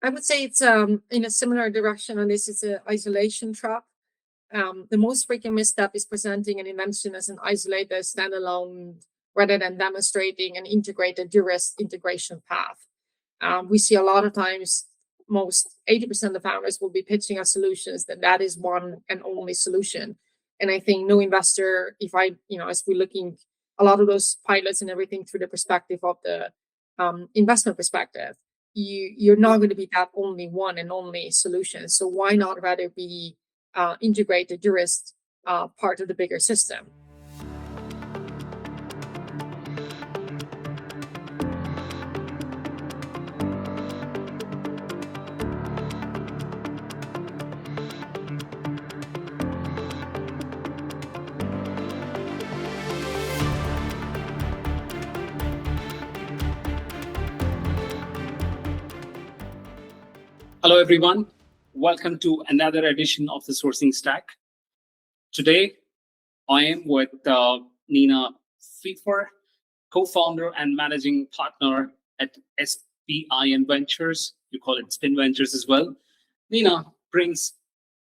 I would say it's in a similar direction, and this is an isolation trap. The most frequent misstep is presenting an invention as an isolated standalone rather than demonstrating an integrated de-risk integration path. We see a lot of times, most 80% of founders will be pitching us solutions that is one and only solution. And I think no investor, if I, as we're looking a lot of those pilots and everything through the perspective of the investment perspective, you're not going to be that only one and only solution. So why not rather be integrated jurist part of the bigger system? Hello, everyone. Welcome to another edition of the Sourcing Stack. Today, I am with Nina Pfifer, co-founder and managing partner at SPIN Ventures. You call it Spin Ventures as well. Nina brings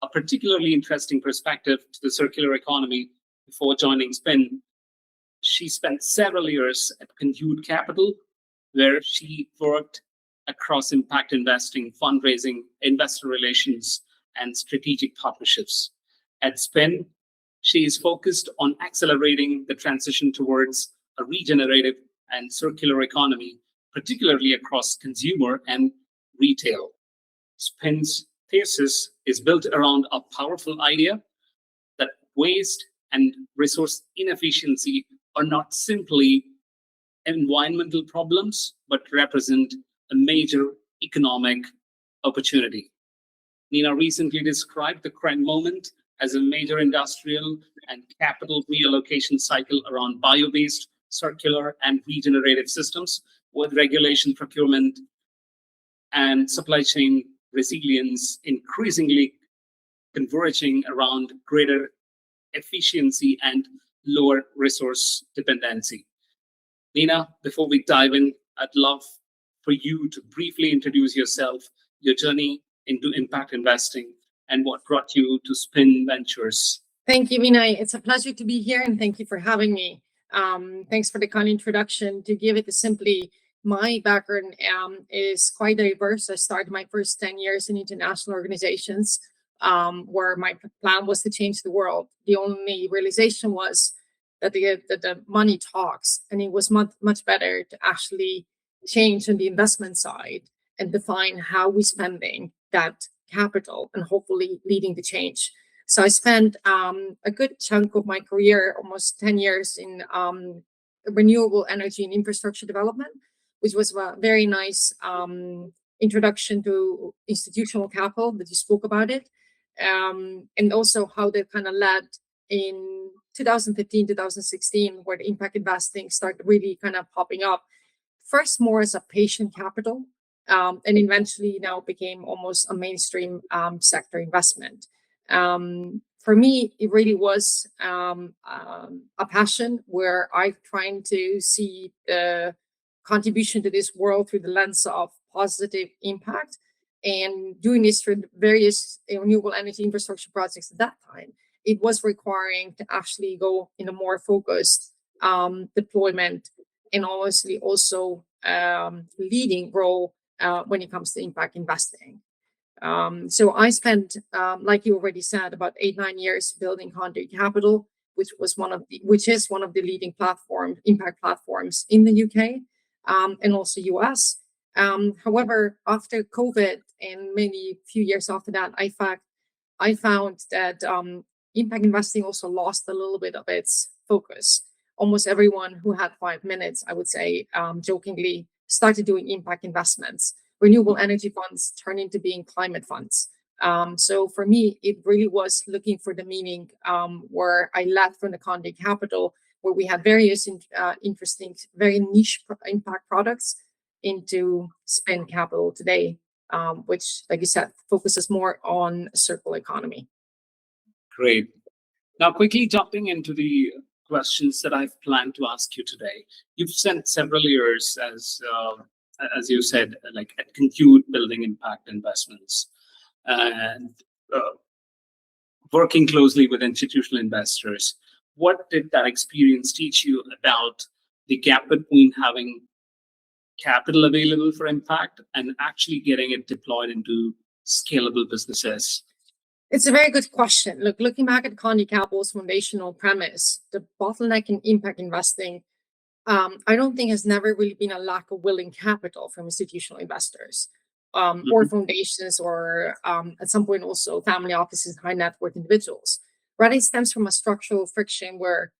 a particularly interesting perspective to the circular economy. Before joining Spin, she spent several years at Conduit Capital, where she worked across impact investing, fundraising, investor relations, and strategic partnerships. At Spin, she is focused on accelerating the transition towards a regenerative and circular economy, particularly across consumer and retail. Spin's thesis is built around a powerful idea that waste and resource inefficiency are not simply environmental problems, but represent a major economic opportunity. Nina recently described the current moment as a major industrial and capital reallocation cycle around bio-based, circular, and regenerative systems, with regulation, procurement, and supply chain resilience increasingly converging around greater efficiency and lower resource dependency. Nina, before we dive in, I'd love for you to briefly introduce yourself, your journey into impact investing, and what brought you to Spin Ventures. Thank you, Vinay. It's a pleasure to be here, and thank you for having me. Thanks for the kind introduction. To give it simply, my background is quite diverse. I started my first 10 years in international organizations, where my plan was to change the world. The only realization was that the money talks, and it was much better to actually change on the investment side and define how we're spending that capital and hopefully leading the change. So I spent a good chunk of my career, almost 10 years, in renewable energy and infrastructure development, which was a very nice introduction to institutional capital that you spoke about it. And also how that kind of led in 2015, 2016, where the impact investing started really kind of popping up. First, more as a patient capital, and eventually now became almost a mainstream sector investment. For me, it really was a passion where I'm trying to see the contribution to this world through the lens of positive impact, and doing this through various renewable energy infrastructure projects at that time. It was requiring to actually go in a more focused deployment, and honestly also leading role when it comes to impact investing. So I spent, like you already said, about 8-9 years building Conduit Capital, which is one of the leading impact platforms in the UK and also US. However, after COVID and maybe a few years after that, I found that impact investing also lost a little bit of its focus. Almost everyone who had 5 minutes, I would say, jokingly, started doing impact investments. Renewable energy funds turned into being climate funds. So for me, it really was looking for the meaning where I left from the Conduit Capital, where we had various interesting, very niche impact products, into Spin Capital today, which, like you said, focuses more on circular economy. Great. Now, quickly jumping into the questions that I've planned to ask you today. You've spent several years as as you said, like at Concute, building impact investments and working closely with institutional investors. What did that experience teach you about the gap between having capital available for impact and actually getting it deployed into scalable businesses? It's a very good question. Look, looking back at Connie Capital's foundational premise, the bottleneck in impact investing, I don't think has never really been a lack of willing capital from institutional investors or foundations or at some point also family offices and high net worth individuals. Rather, it stems from a structural friction where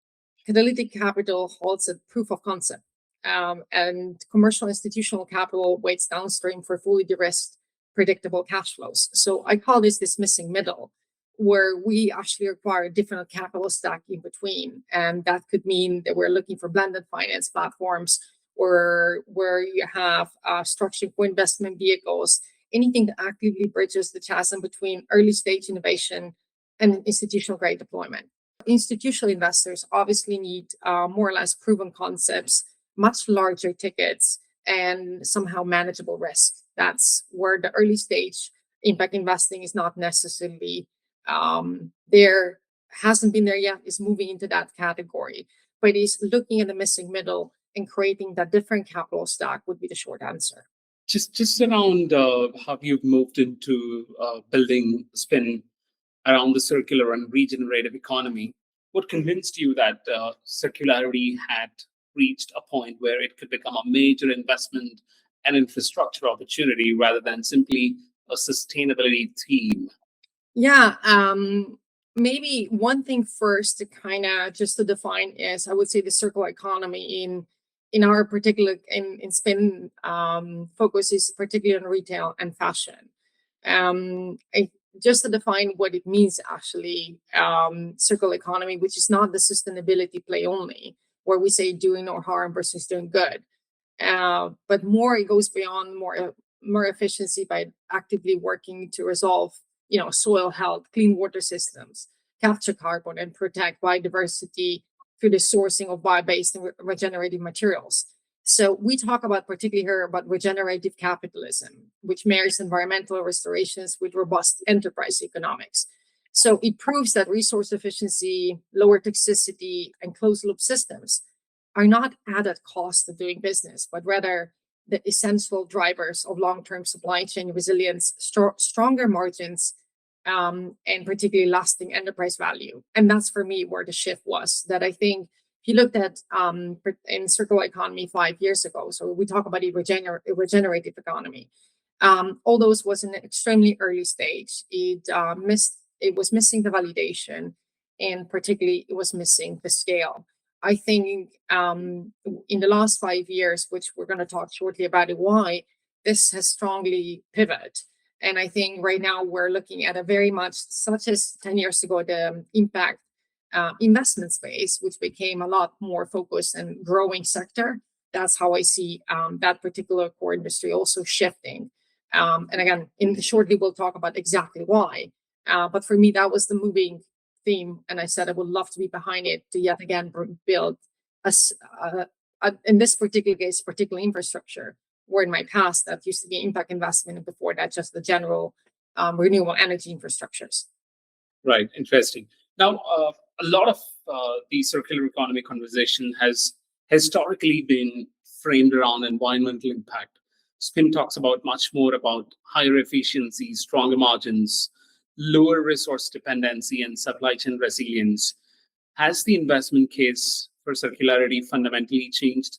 catalytic capital holds a proof of concept and commercial institutional capital waits downstream for fully de-risked predictable cash flows. So I call this missing middle, where we actually require a different capital stack in between. And that could mean that we're looking for blended finance platforms or where you have structured co-investment vehicles, anything that actively bridges the chasm between early stage innovation and institutional grade deployment. Institutional investors obviously need more or less proven concepts, much larger tickets, and somehow manageable risk. That's where the early stage impact investing is not necessarily there, hasn't been there yet, is moving into that category, but is looking at the missing middle and creating that different capital stack would be the short answer. Just around how you've moved into building spin around the circular and regenerative economy, what convinced you that circularity had reached a point where it could become a major investment and infrastructure opportunity rather than simply a sustainability theme? Yeah, maybe one thing first to kind of just to define is I would say the circular economy in our particular in spin focus is particularly on retail and fashion. Just to define what it means actually, circular economy, which is not the sustainability play only, where we say doing no harm versus doing good, but more it goes beyond more efficiency by actively working to resolve soil health, clean water systems, capture carbon, and protect biodiversity through the sourcing of bio-based and regenerative materials. So we talk about particularly here about regenerative capitalism, which marries environmental restorations with robust enterprise economics. So it proves that resource efficiency, lower toxicity, and closed loop systems are not added cost of doing business, but rather the essential drivers of long-term supply chain resilience, stronger margins, and particularly lasting enterprise value. And that's for me where the shift was. That I think if you looked at in circular economy 5 years ago, so we talk about a regenerative economy, although it was an extremely early stage, it was missing the validation, and particularly it was missing the scale. I think in the last 5 years, which we're going to talk shortly about it, why this has strongly pivoted. And I think right now we're looking at a very much, such as 10 years ago, the impact investment space, which became a lot more focused and growing sector. That's how I see that particular core industry also shifting. And again, shortly we'll talk about exactly why. But for me, that was the moving theme, and I said I would love to be behind it to yet again build in this particular case, particular infrastructure, where in my past that used to be impact investment, and before that just the general renewable energy infrastructures. Right, interesting. Now, a lot of the circular economy conversation has historically been framed around environmental impact. Spin talks about much more about higher efficiency, stronger margins, lower resource dependency, and supply chain resilience. Has the investment case for circularity fundamentally changed?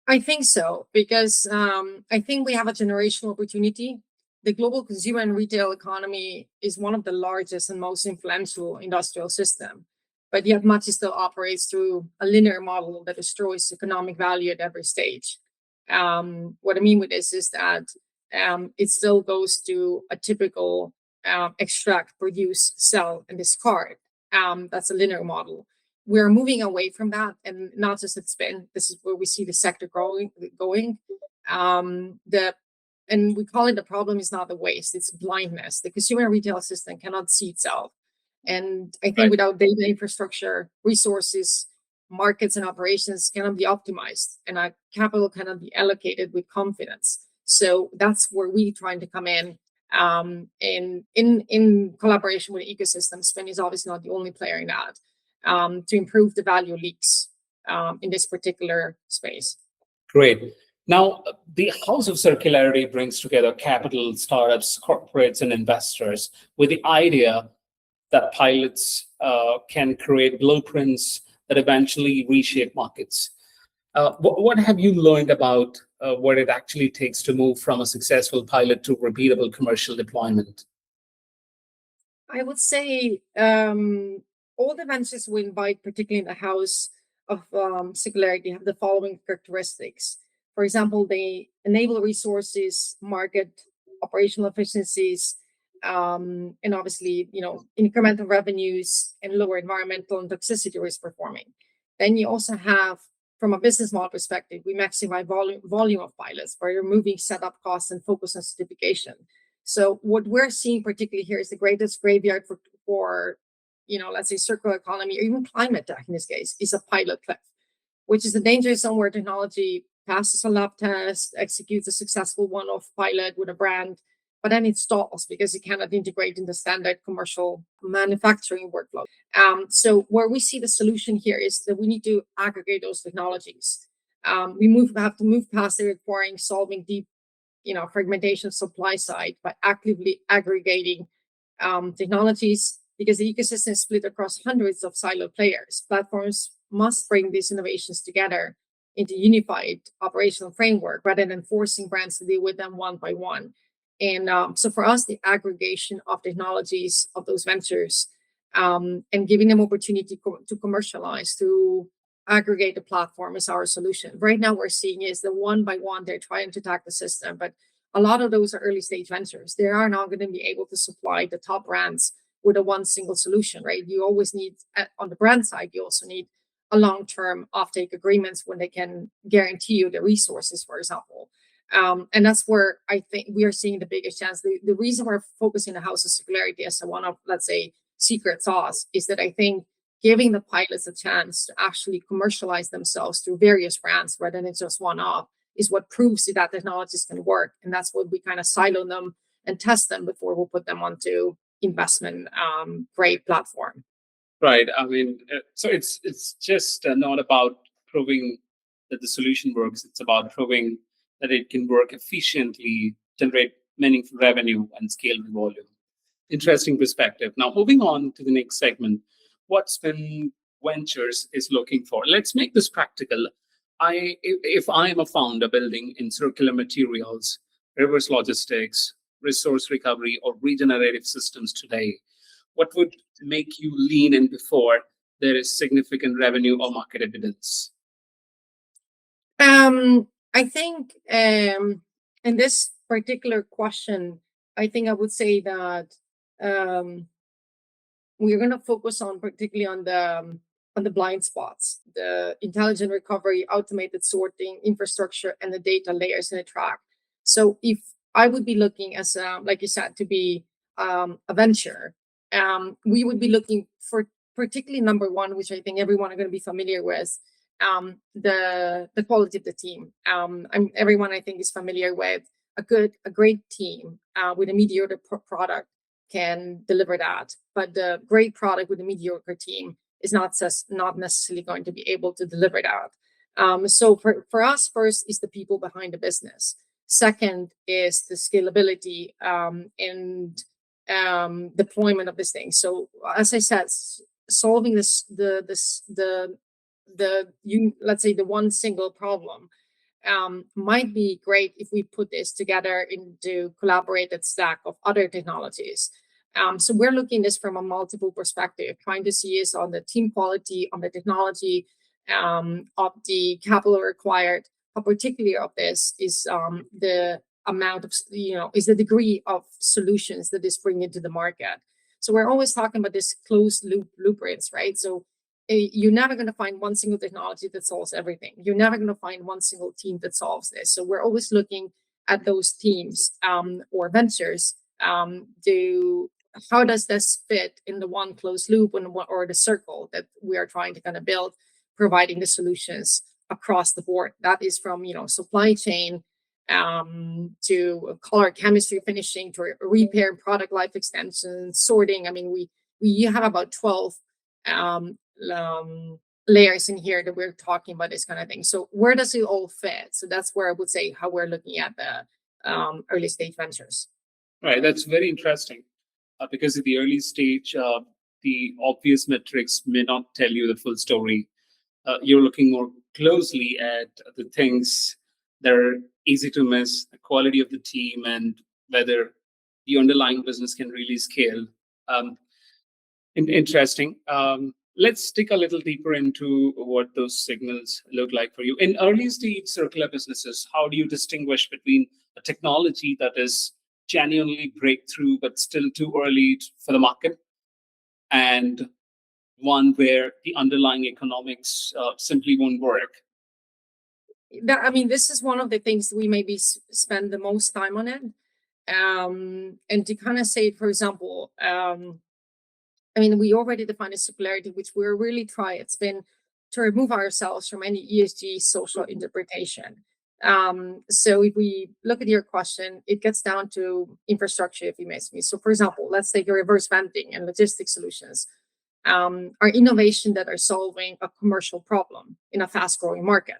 I think so, because I think we have a generational opportunity. The global consumer and retail economy is one of the largest and most influential industrial system, but yet much still operates through a linear model that destroys economic value at every stage. What I mean with this is that it still goes to a typical extract, produce, sell, and discard. That's a linear model. We're moving away from that, and not just at Spin. This is where we see the sector going. And we call it the problem is not the waste; it's blindness. The consumer retail system cannot see itself, and I think without data infrastructure, resources, markets and operations cannot be optimized, and capital cannot be allocated with confidence. So that's where we trying to come in collaboration with ecosystems. Spin is obviously not the only player in that, to improve the value leaks in this particular space. Great. Now, the House of Circularity brings together capital, startups, corporates, and investors with the idea that pilots can create blueprints that eventually reshape markets. What have you learned about what it actually takes to move from a successful pilot to repeatable commercial deployment? I would say all the ventures we invite, particularly in the House of Circularity, have the following characteristics. For example, they enable resources, market, operational efficiencies, and obviously, incremental revenues and lower environmental and toxicity risk performing. Then you also have, from a business model perspective, we maximize volume of pilots by removing setup costs and focus on certification. So what we're seeing particularly here is the greatest graveyard for let's say circular economy or even climate tech in this case is a pilot cliff, which is the danger zone where technology passes a lab test, executes a successful one-off pilot with a brand, but then it stalls because it cannot integrate in the standard commercial manufacturing workflow. So where we see the solution here is that we need to aggregate those technologies. We have to move past the requiring solving deep fragmentation supply side by actively aggregating technologies, because the ecosystem is split across hundreds of siloed players. Platforms must bring these innovations together into unified operational framework rather than forcing brands to deal with them one by one. And so for us, the aggregation of technologies of those ventures and giving them opportunity to commercialize through aggregate the platform is our solution. Right now, we're seeing is the one by one they're trying to attack the system, but a lot of those are early stage ventures. They are not going to be able to supply the top brands with a one single solution, right? You always need, on the brand side, you also need a long-term offtake agreements when they can guarantee you the resources, for example. And that's where I think we are seeing the biggest chance. The reason we're focusing the House of Circularity as one of, let's say, secret sauce is that I think giving the pilots a chance to actually commercialize themselves through various brands rather than just one off is what proves that technologies can work. And that's what we kind of silo them and test them before we'll put them onto investment grade platform. Right. I mean, so it's just not about proving that the solution works. It's about proving that it can work efficiently, generate meaningful revenue, and scale with volume. Interesting perspective. Now, moving on to the next segment, what Spin Ventures is looking for. Let's make this practical. If I am a founder building in circular materials, reverse logistics, resource recovery, or regenerative systems today, what would make you lean in before there is significant revenue or market evidence? I think in this particular question, I think I would say that we're going to focus on particularly on the blind spots, the intelligent recovery, automated sorting, infrastructure, and the data layers in the track. So if I would be looking as like you said, to be a venture, we would be looking for particularly number one, which I think everyone are going to be familiar with, the quality of the team. Everyone I think is familiar with a great team with a mediocre product can deliver that, but the great product with a mediocre team is not necessarily going to be able to deliver that. So for us, first is the people behind the business. Second is the scalability and deployment of this thing. So as I said, solving let's say the one single problem might be great if we put this together into collaborated stack of other technologies. So we're looking at this from a multiple perspective, trying to see is on the team quality, on the technology, of the capital required, but particularly of this is the amount of, is the degree of solutions that is bringing to the market. So we're always talking about this closed loop blueprints, right? So you're never going to find one single technology that solves everything. You're never going to find one single team that solves this. So we're always looking at those teams or ventures to how does this fit in the one closed loop or the circle that we are trying to kind of build. providing the solutions across the board. That is from supply chain to color chemistry finishing to repair and product life extension sorting. I mean, we have about 12 um, layers in here that we're talking about this kind of thing. So where does it all fit? So that's where I would say how we're looking at the early stage ventures. Right, that's very interesting because at the early stage, the obvious metrics may not tell you the full story. You're looking more closely at the things that are easy to miss, the quality of the team, and whether the underlying business can really scale. Um, Interesting. Let's dig a little deeper into what those signals look like for you. In early stage circular businesses, how do you distinguish between a technology that is genuinely breakthrough but still too early for the market and one where the underlying economics simply won't work? I mean, this is one of the things we maybe spend the most time on it. And to kind of say, for example, I mean, we already defined a circularity, which we're really trying. It's been to remove ourselves from any ESG social interpretation. So if we look at your question, it gets down to infrastructure, if you may me. So for example, let's take a reverse vending and logistics solutions are innovation that are solving a commercial problem in a fast growing market.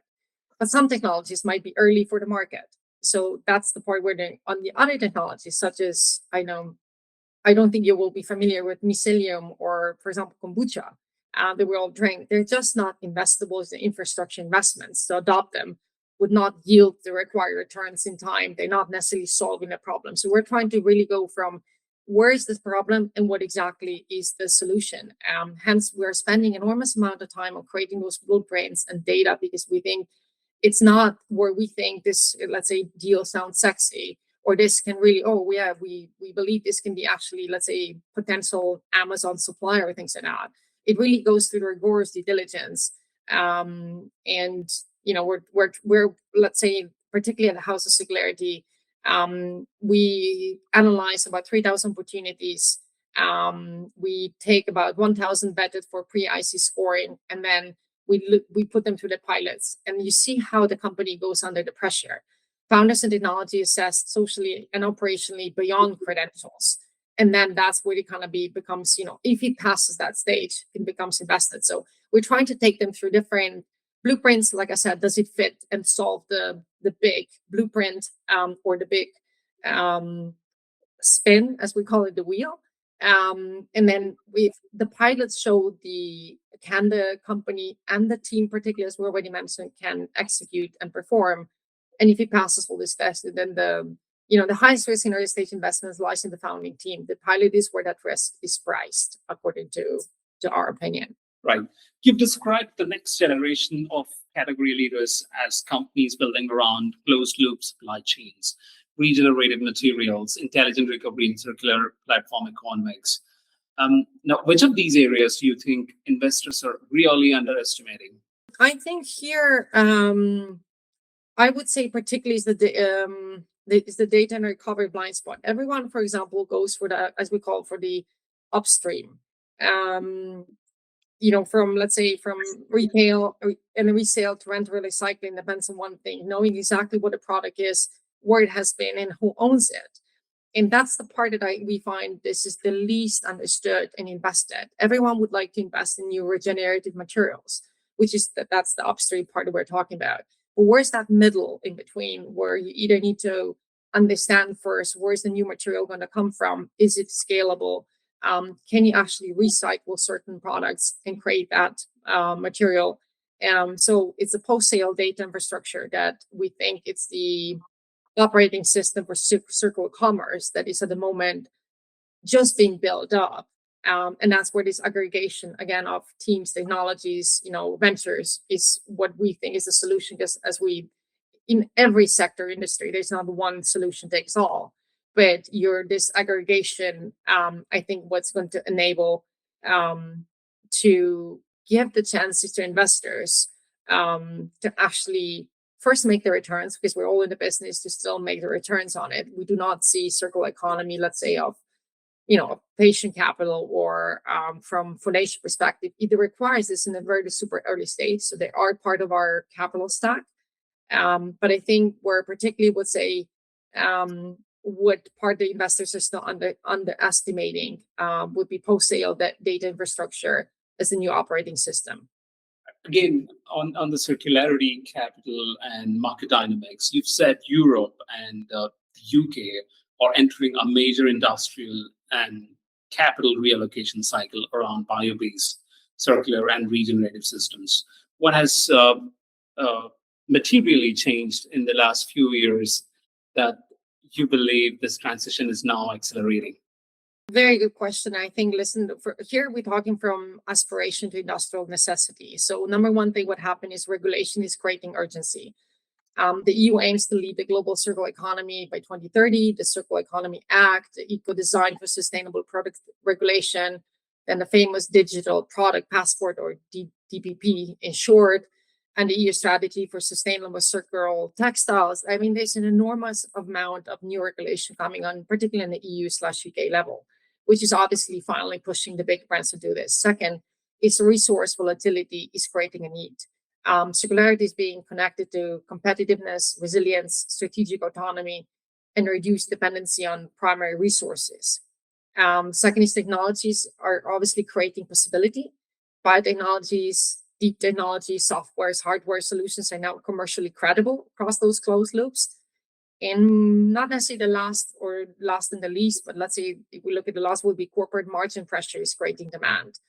But some technologies might be early for the market. So that's the part we're doing. On the other technologies, such as I don't think you will be familiar with mycelium or, for example, kombucha that we all drink. They're just not investable as the infrastructure investments. To adopt them would not yield the required returns in time. They're not necessarily solving the problem. So we're trying to really go from where is this problem and what exactly is the solution. Hence, we're spending enormous amount of time on creating those blueprints and data because we think it's not where we think this, let's say, deal sounds sexy or this can really, oh yeah, we believe this can be actually, let's say, potential Amazon supplier or things like that. It really goes through the rigorous due diligence. And we're let's say, particularly at the House of Circularity, we analyze about 3,000 opportunities. We take about 1,000 vetted for pre-IC scoring, and then we put them through the pilots, and you see how the company goes under the pressure. Founders and technology assessed socially and operationally beyond credentials. And then that's where it kind of becomes, if it passes that stage, it becomes invested. So we're trying to take them through different blueprints. Like I said, does it fit and solve the big blueprint or the big spin, as we call it, the wheel? And then the pilots show can the company and the team, particularly as we already mentioned, can execute and perform. And if it passes all this test, then the highest risk in early stage investments lies in the founding team. The pilot is where that risk is priced, according to our opinion. Right. You've described the next generation of category leaders as companies building around closed loop supply chains, regenerative materials, intelligent recovery, and circular platform economics. Now, which of these areas do you think investors are really underestimating? I think here, I would say particularly is the data and recovery blind spot. Everyone, for example, goes for as we call, for the upstream. From, let's say, from retail and resale to rental recycling depends on one thing: knowing exactly what the product is, where it has been, and who owns it. And that's the part that we find this is the least understood and invested. Everyone would like to invest in new regenerative materials, which is that's the upstream part that we're talking about. But where's that middle in between where you either need to understand first, where's the new material going to come from? Is it scalable? Can you actually recycle certain products and create that material? So it's a post-sale data infrastructure that we think it's the operating system for circular commerce that is at the moment just being built up. And that's where this aggregation, again, of teams, technologies, ventures is what we think is the solution. Because in every sector industry, there's not one solution takes all, but this aggregation, I think what's going to enable to give the chances to investors to actually first make the returns, because we're all in the business to still make the returns on it. We do not see circular economy, let's say, of patient capital or from foundation perspective, it requires this in a very super early stage. So they are part of our capital stack. But I think where particularly would say what part the investors are still underestimating would be post-sale that data infrastructure as a new operating system. Again, on the circularity, capital, and market dynamics, you've said Europe and the UK are entering a major industrial and capital reallocation cycle around bio-based, circular, and regenerative systems. What has materially changed in the last few years that you believe this transition is now accelerating? Very good question. I think, listen, here we're talking from aspiration to industrial necessity. So number one thing what happened is regulation is creating urgency. The EU aims to lead the global circular economy by 2030, the Circular Economy Act, the Eco Design for Sustainable Product Regulation, then the famous Digital Product Passport, or DPP in short, and the EU Strategy for Sustainable Circular Textiles. I mean, there's an enormous amount of new regulation coming on, particularly in the EU/UK level, which is obviously finally pushing the big brands to do this. Second is resource volatility is creating a need. Circularity is being connected to competitiveness, resilience, strategic autonomy, and reduced dependency on primary resources. Second is technologies are obviously creating possibility. Biotechnologies, deep technology, softwares, hardware solutions are now commercially credible across those closed loops. And not necessarily the last and the least, but let's say if we look at the last, will be corporate margin pressure is creating demand.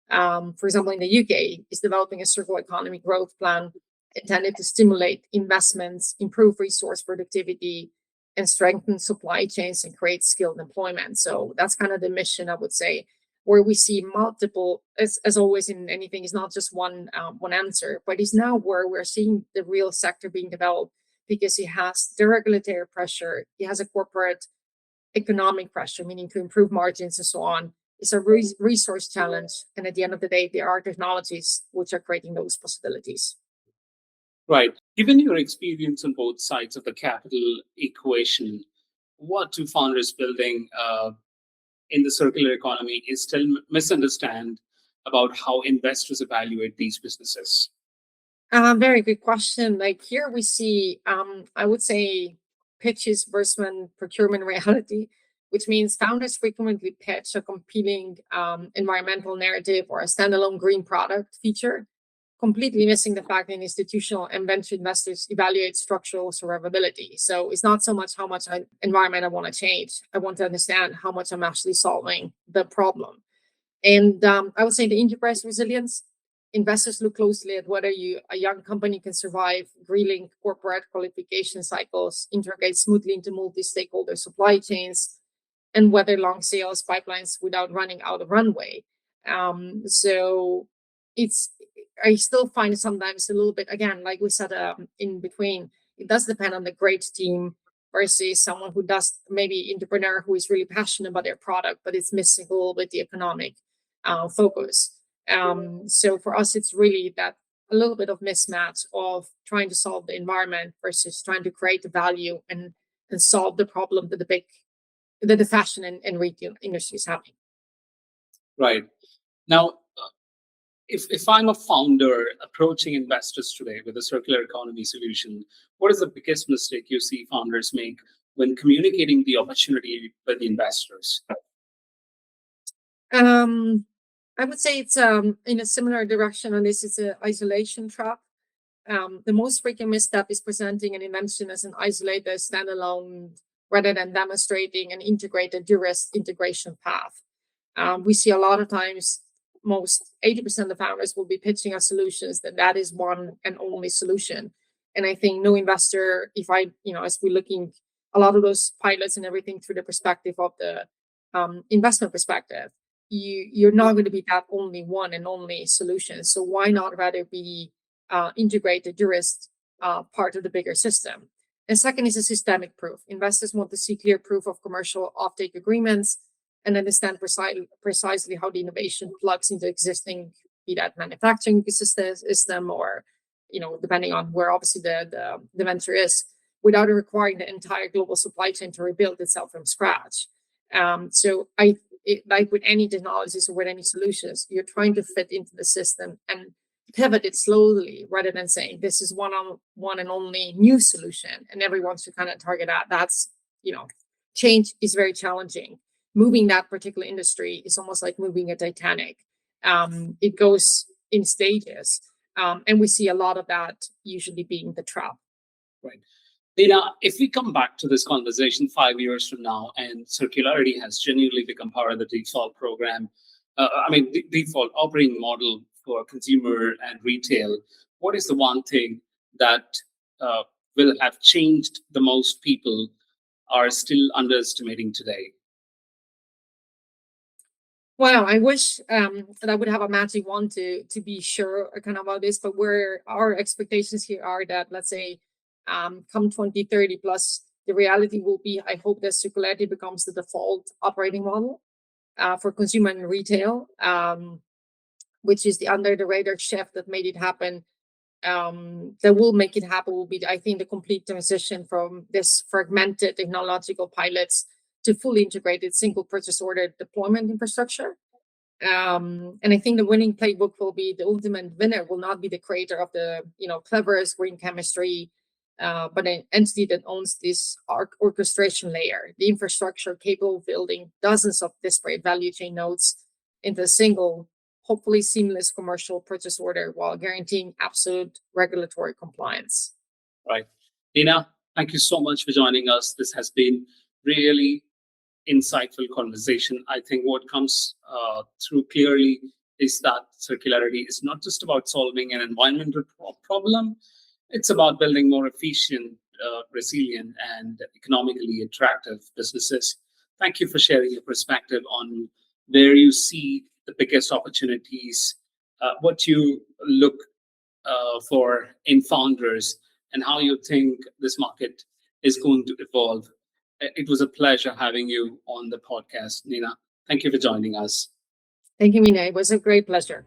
For example, in the UK, is developing a circular economy growth plan intended to stimulate investments, improve resource productivity, and strengthen supply chains and create skilled employment. So that's kind of the mission, I would say, where we see multiple, as always in anything, is not just one answer, but it's now where we're seeing the real sector being developed because it has the regulatory pressure, it has a corporate economic pressure, meaning to improve margins and so on. It's a resource challenge. And at the end of the day, there are technologies which are creating those possibilities. Right. Given your experience on both sides of the capital equation, what do founders building in the circular economy is still misunderstand about how investors evaluate these businesses? Very good question. Like here we see, I would say, pitches versus procurement reality, which means founders frequently pitch a competing environmental narrative or a standalone green product feature, completely missing the fact that institutional and venture investors evaluate structural survivability. So it's not so much how much environment I want to change. I want to understand how much I'm actually solving the problem. And I would say the enterprise resilience, investors look closely at whether a young company can survive grilling corporate qualification cycles, integrate smoothly into multi-stakeholder supply chains, and whether long sales pipelines without running out of runway. So I still find sometimes a little bit, again, like we said in between, it does depend on the great team versus someone who does maybe entrepreneur who is really passionate about their product, but it's missing a little bit the economic focus. So for us, it's really that a little bit of mismatch of trying to solve the environment versus trying to create the value and solve the problem that the fashion and retail industry is having. Right. Now, if I'm a founder approaching investors today with a circular economy solution, what is the biggest mistake you see founders make when communicating the opportunity with the investors? I would say it's in a similar direction, and this is an isolation trap. The most frequent misstep is presenting an invention as an isolated standalone rather than demonstrating an integrated de-risk integration path. We see a lot of times, most 80% of founders will be pitching us solutions that is one and only solution. And I think no investor, as we're looking a lot of those pilots and everything through the perspective of the investment perspective, you're not going to be that only one and only solution. So why not rather be integrated de-risked part of the bigger system? And second is a systemic proof. Investors want to see clear proof of commercial offtake agreements and understand precisely how the innovation plugs into existing, be that manufacturing system or, depending on where obviously the venture is, without requiring the entire global supply chain to rebuild itself from scratch. Like with any technologies or with any solutions, you're trying to fit into the system and pivot it slowly rather than saying this is one and only new solution and everyone should kind of target that. That's, change is very challenging. Moving that particular industry is almost like moving a Titanic. It goes in stages. And we see a lot of that usually being the trap. Right. Dana, if we come back to this conversation 5 years from now and circularity has genuinely become part of the default program, the default operating model for consumer and retail, what is the one thing that will have changed the most people are still underestimating today? Wow, I wish that I would have a magic wand to be sure kind of about this, but where our expectations here are that, let's say, come 2030 plus, the reality will be, I hope that circularity becomes the default operating model for consumer and retail, which is the under the radar shift that made it happen. That will make it happen will be, I think, the complete transition from this fragmented technological pilots to fully integrated single purchase order deployment infrastructure. And I think the winning playbook will be the ultimate winner will not be the creator of the cleverest green chemistry, but an entity that owns this orchestration layer, the infrastructure capable of building dozens of disparate value chain nodes into a single, hopefully seamless commercial purchase order while guaranteeing absolute regulatory compliance. Right. Dina, thank you so much for joining us. This has been really insightful conversation. I think what comes through clearly is that circularity is not just about solving an environmental problem. It's about building more efficient, resilient, and economically attractive businesses. Thank you for sharing your perspective on where you see the biggest opportunities, what you look for in founders, and how you think this market is going to evolve. It was a pleasure having you on the podcast, Nina. Thank you for joining us. Thank you, Mina. It was a great pleasure.